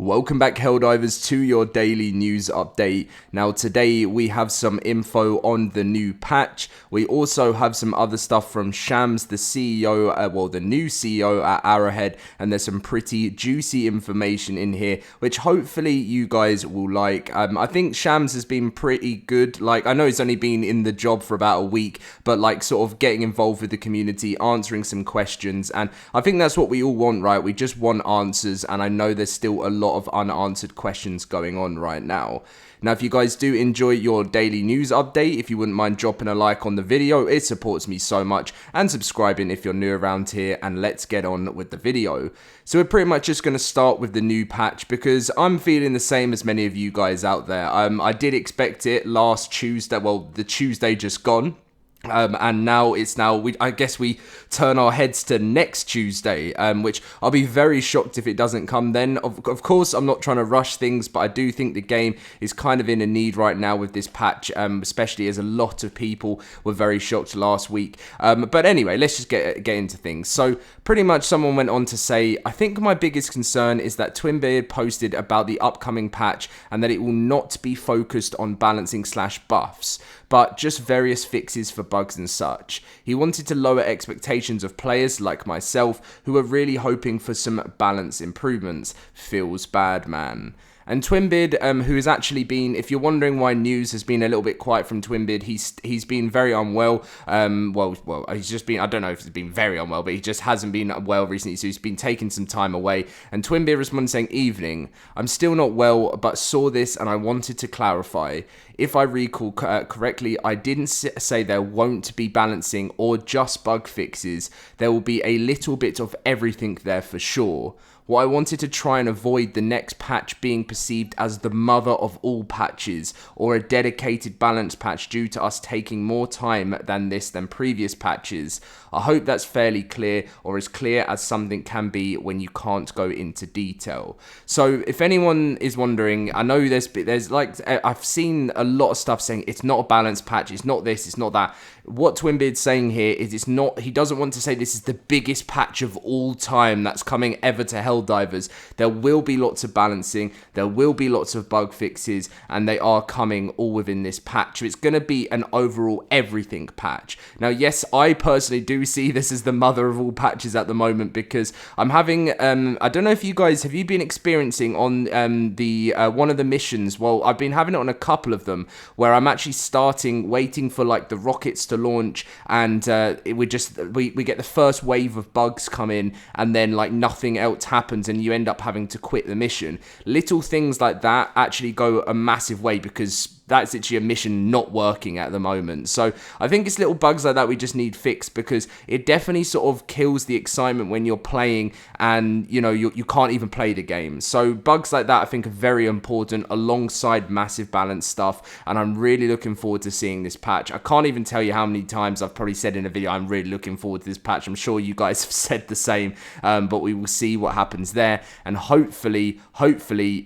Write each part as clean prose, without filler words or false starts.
Welcome back, Helldivers, to your daily news update. Now, today we have some info on the new patch. We also have some other stuff from Shams, the CEO, the new CEO at Arrowhead, and there's some pretty juicy information in here, which hopefully you guys will like. I think Shams has been pretty good. Like, I know he's only been in the job for about a week, but like sort of getting involved with the community, answering some questions, and I think that's what we all want, right? We just want answers, and I know there's still a lot of unanswered questions going on right now. Now, if you guys do enjoy your daily news update, if you wouldn't mind dropping a like on the video, it supports me so much, and subscribing if you're new around here, and let's get on with the video. So we're pretty much just going to start with the new patch, because I'm feeling the same as many of you guys out there. I did expect it last Tuesday, well, the Tuesday just gone. And now I guess we turn our heads to next Tuesday, which I'll be very shocked if it doesn't come then. Of course, I'm not trying to rush things, but I do think the game is kind of in a need right now with this patch, especially as a lot of people were very shocked last week. But anyway, let's just get into things. So pretty much someone went on to say, I think my biggest concern is that Twinbeard posted about the upcoming patch and that it will not be focused on balancing / buffs, but just various fixes for bugs and such. He wanted to lower expectations of players like myself who are really hoping for some balance improvements. Feels bad, man. And Twinbeard, who has actually been, if you're wondering why news has been a little bit quiet from Twinbeard, he's been very unwell. Well, he's just been, I don't know if he's been very unwell, but he just hasn't been well recently, so he's been taking some time away. And Twinbeard responded saying, evening, I'm still not well, but saw this and I wanted to clarify. If I recall correctly, I didn't say there won't be balancing or just bug fixes. There will be a little bit of everything there for sure. What I wanted to try and avoid the next patch being perceived as the mother of all patches or a dedicated balance patch due to us taking more time than previous patches. I hope that's fairly clear, or as clear as something can be when you can't go into detail. So if anyone is wondering, I know there's like, I've seen a lot of stuff saying it's not a balance patch, it's not this, it's not that. What Twinbeard's saying here is it's not, he doesn't want to say this is the biggest patch of all time that's coming ever to Helldivers. There will be lots of balancing, there will be lots of bug fixes, and they are coming all within this patch. So it's going to be an overall everything patch. Now, yes, I personally do see this as the mother of all patches at the moment, because I'm having, I don't know if you guys, have you been experiencing on the one of the missions? Well, I've been having it on a couple of them, where I'm actually waiting for like the rockets to launch, and we get the first wave of bugs come in, and then like nothing else happens, and you end up having to quit the mission. Little things like that actually go a massive way, because that's actually a mission not working at the moment. So I think it's little bugs like that we just need fixed, because it definitely sort of kills the excitement when you're playing and you know you can't even play the game. So bugs like that I think are very important alongside massive balance stuff, and I'm really looking forward to seeing this patch. I can't even tell you how many times I've probably said in a video I'm really looking forward to this patch. I'm sure you guys have said the same, but we will see what happens there, and hopefully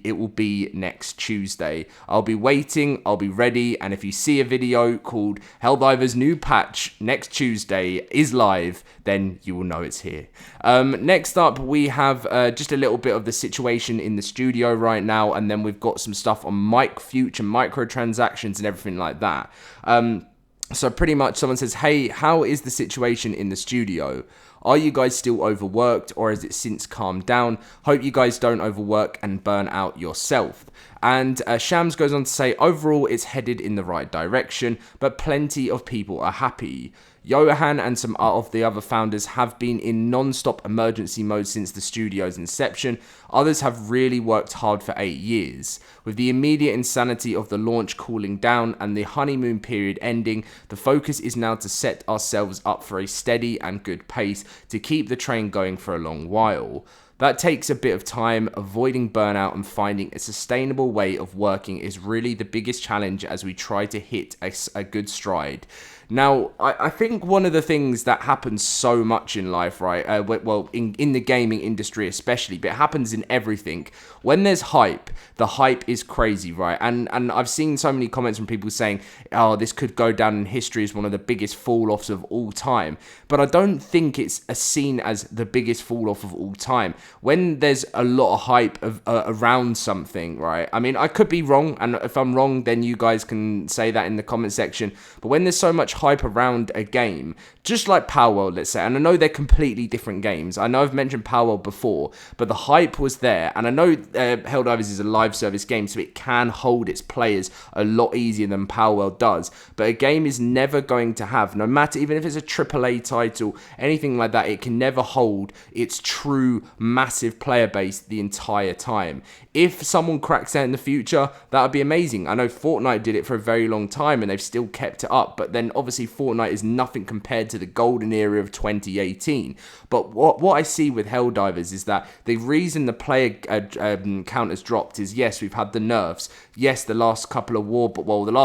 it will be next Tuesday. I'll be waiting, I'll be ready, and if you see a video called Helldivers new patch next Tuesday is live, then you will know it's here. Next up, we have just a little bit of the situation in the studio right now, and then we've got some stuff on Future Microtransactions and everything like that. So pretty much someone says, hey, how is the situation in the studio? Are you guys still overworked, or has it since calmed down? Hope you guys don't overwork and burn out yourself. And Shams goes on to say, overall, it's headed in the right direction, but plenty of people are happy. Johan and some of the other founders have been in non-stop emergency mode since the studio's inception. Others have really worked hard for 8 years. With the immediate insanity of the launch cooling down and the honeymoon period ending, the focus is now to set ourselves up for a steady and good pace to keep the train going for a long while. That takes a bit of time. Avoiding burnout and finding a sustainable way of working is really the biggest challenge as we try to hit a good stride. Now, I think one of the things that happens so much in life, right? Well, in the gaming industry especially, but it happens in everything. When there's hype, the hype is crazy, right? And I've seen so many comments from people saying, oh, this could go down in history as one of the biggest fall-offs of all time. But I don't think it's seen as the biggest fall-off of all time. When there's a lot of hype around something, right? I mean, I could be wrong, and if I'm wrong, then you guys can say that in the comment section. But when there's so much hype around a game, just like Power World, let's say, and I know they're completely different games. I know I've mentioned Power World before, but the hype was there, and I know Helldivers is a live service game, so it can hold its players a lot easier than Power World does. But a game is never going to have, no matter, even if it's a AAA title, anything like that, it can never hold its true massive player base the entire time. If someone cracks that in the future, that would be amazing. I know Fortnite did it for a very long time, and they've still kept it up, but then obviously Fortnite is nothing compared to the golden era of 2018. But what I see with Helldivers is that the reason the player count has dropped is, yes, we've had the nerfs. Yes, the last couple of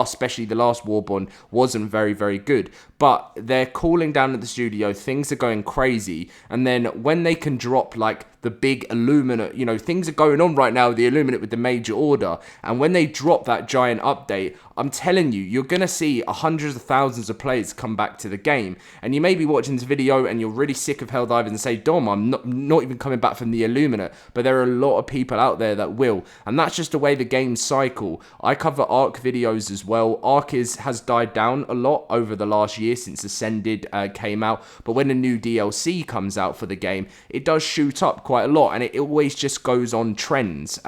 especially the last Warborn wasn't very, very good. But they're cooling down at the studio, things are going crazy, and then when they can drop like the big Illuminate, things are going on right now with the Illuminate with the major order, and when they drop that giant update, I'm telling you, you're going to see hundreds of thousands of players come back to the game. And you may be watching this video and you're really sick of Helldivers and say, Dom, I'm not even coming back from the Illuminate. But there are a lot of people out there that will. And that's just the way the games cycle. I cover Arc videos as well. Arc has died down a lot over the last year since Ascended came out. But when a new DLC comes out for the game, it does shoot up quite a lot. And it always just goes on trends.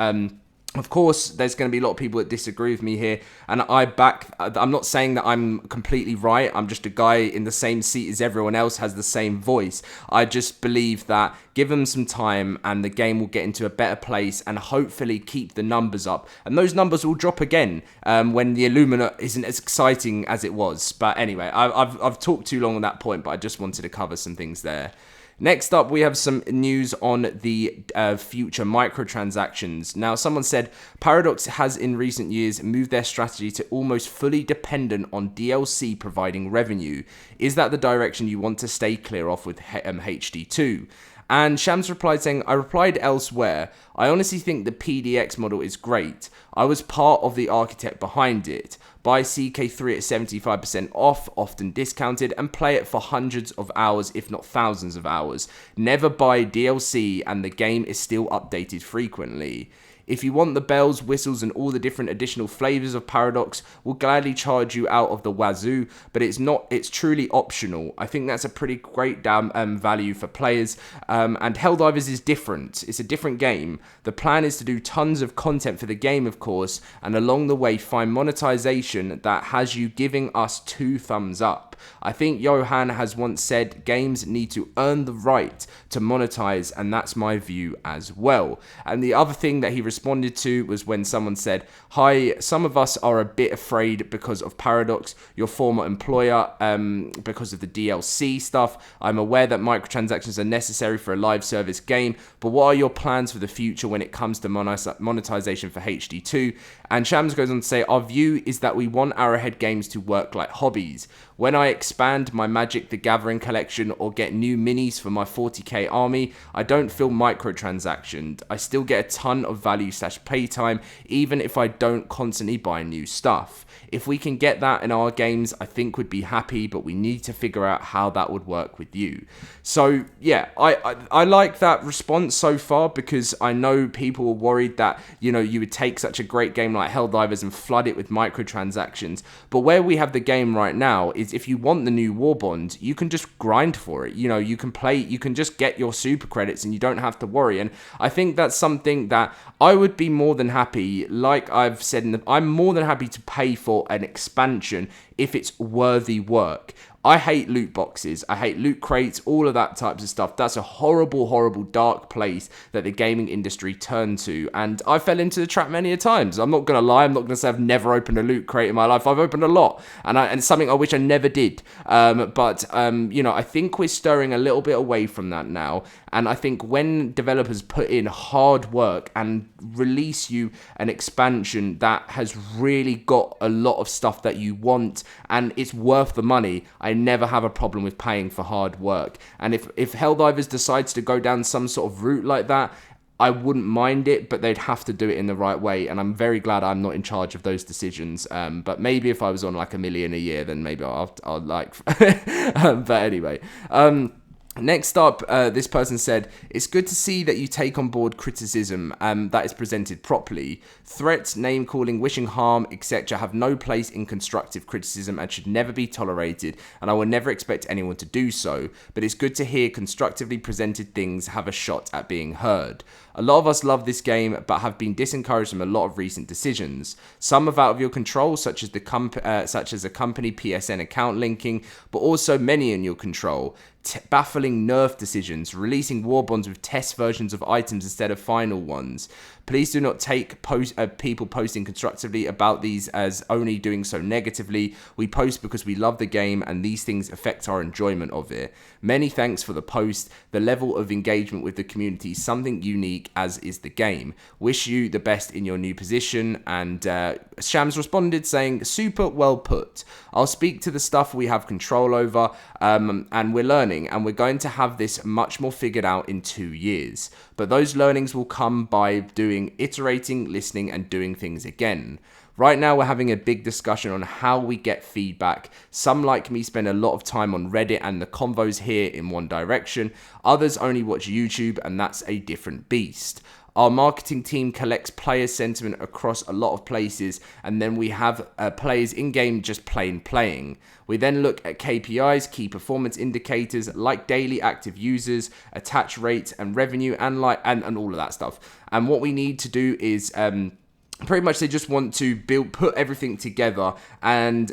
Of course, there's going to be a lot of people that disagree with me here, and I'm not saying that I'm completely right. I'm just a guy in the same seat as everyone else, has the same voice. I just believe that give them some time and the game will get into a better place and hopefully keep the numbers up. And those numbers will drop again when the Illuminate isn't as exciting as it was. But anyway, I've talked too long on that point, but I just wanted to cover some things there. Next up, we have some news on the future microtransactions. Now, someone said, Paradox has in recent years moved their strategy to almost fully dependent on DLC providing revenue. Is that the direction you want to stay clear of with HD2? And Shams replied saying, I replied elsewhere, I honestly think the PDX model is great. I was part of the architect behind it. Buy CK3 at 75% off, often discounted, and play it for hundreds of hours, if not thousands of hours. Never buy DLC, and the game is still updated frequently. If you want the bells, whistles, and all the different additional flavors of Paradox, we'll gladly charge you out of the wazoo, but it's truly optional. I think that's a pretty great value for players, and Helldivers is different. It's a different game. The plan is to do tons of content for the game, of course, and along the way find monetization that has you giving us 2 thumbs up. I think Johan has once said games need to earn the right to monetize, and that's my view as well. And the other thing that he responded to was when someone said, hi, some of us are a bit afraid because of Paradox, your former employer, because of the DLC stuff. I'm aware that microtransactions are necessary for a live service game, but what are your plans for the future when it comes to monetization for HD2? And Shams goes on to say, our view is that we want Arrowhead games to work like hobbies. When I expand my Magic the Gathering collection or get new minis for my 40k army, I don't feel microtransactioned. I still get a ton of value / playtime, even if I don't constantly buy new stuff. If we can get that in our games, I think we'd be happy, but we need to figure out how that would work with you. So yeah, I like that response so far, because I know people were worried that, you would take such a great game like Helldivers and flood it with microtransactions. But where we have the game right now is if you want the new War Bond, you can just grind for it. You can play, you can just get your super credits and you don't have to worry. And I think that's something that I would be more than happy, like I've said, I'm more than happy to pay for an expansion if it's worthy work. I hate loot boxes, I hate loot crates, all of that types of stuff. That's a horrible, horrible, dark place that the gaming industry turned to, and I fell into the trap many a times. I'm not going to lie, I'm not going to say I've never opened a loot crate in my life. I've opened a lot, and it's something I wish I never did. But I think we're stirring a little bit away from that now, And I think when developers put in hard work and release you an expansion that has really got a lot of stuff that you want and it's worth the money, I never have a problem with paying for hard work. And if Helldivers decides to go down some sort of route like that, I wouldn't mind it, but they'd have to do it in the right way, and I'm very glad I'm not in charge of those decisions. But maybe if I was on like $1 million a year, then maybe I'll like. But anyway, next up, this person said, it's good to see that you take on board criticism that is presented properly. Threats, name-calling, wishing harm, etc. have no place in constructive criticism and should never be tolerated, and I will never expect anyone to do so. But it's good to hear constructively presented things have a shot at being heard. A lot of us love this game, but have been disencouraged from a lot of recent decisions. Some are out of your control, such as a company PSN account linking, but also many in your control. Baffling nerf decisions, releasing war bonds with test versions of items instead of final ones. Please do not take people posting constructively about these as only doing so negatively. We post because we love the game and these things affect our enjoyment of it. Many thanks for the post. The level of engagement with the community is something unique, as is the game. Wish you the best in your new position. And Shams responded saying, super well put. I'll speak to the stuff we have control over and we're learning, and we're going to have this much more figured out in 2 years. But those learnings will come by iterating, listening, and doing things again. Right now, we're having a big discussion on how we get feedback. Some, like me, spend a lot of time on Reddit and the convos here in one direction. Others only watch YouTube, and that's a different beast. Our marketing team collects player sentiment across a lot of places, and then we have players in-game just plain playing. We then look at KPIs, key performance indicators, like daily active users, attach rates, and revenue, and all of that stuff. And what we need to do is pretty much they just want to put everything together, and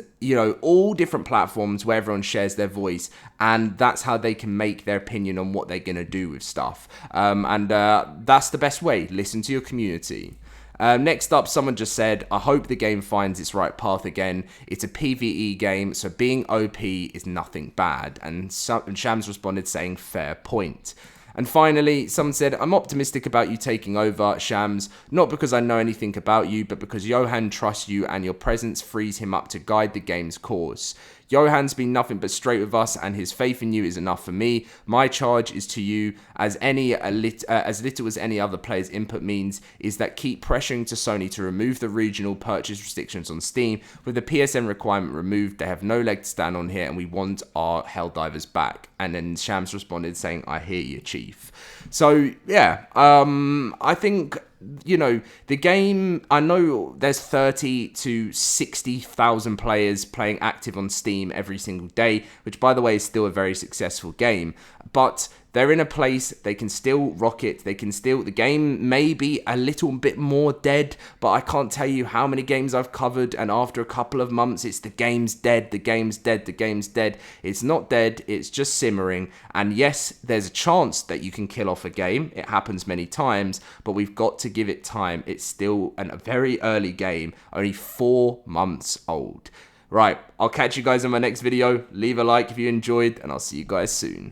all different platforms where everyone shares their voice, and that's how they can make their opinion on what they're gonna do with stuff. That's the best way. Listen to your community. Next up, someone just said, I hope the game finds its right path again. It's a PvE game, so being OP is nothing bad. And Shams responded saying, fair point. And finally, someone said, I'm optimistic about you taking over, Shams, not because I know anything about you, but because Johan trusts you and your presence frees him up to guide the game's course. Johan's been nothing but straight with us, and his faith in you is enough for me. My charge is to you, as little as any other player's input means, is that keep pressuring to Sony to remove the regional purchase restrictions on Steam. With the PSN requirement removed, they have no leg to stand on here, and we want our Helldivers back. And then Shams responded saying, I hear you, Chief. So, yeah, I think the game, I know there's 30 to 60,000 players playing active on Steam every single day, which by the way is still a very successful game, but they're in a place they can still rock it. The game may be a little bit more dead, but I can't tell you how many games I've covered, and after a couple of months, it's the game's dead, the game's dead, the game's dead. It's not dead, it's just simmering. And yes, there's a chance that you can kill off a game. It happens many times, but we've got to give it time. It's still a very early game, only 4 months old. Right, I'll catch you guys in my next video. Leave a like if you enjoyed, and I'll see you guys soon.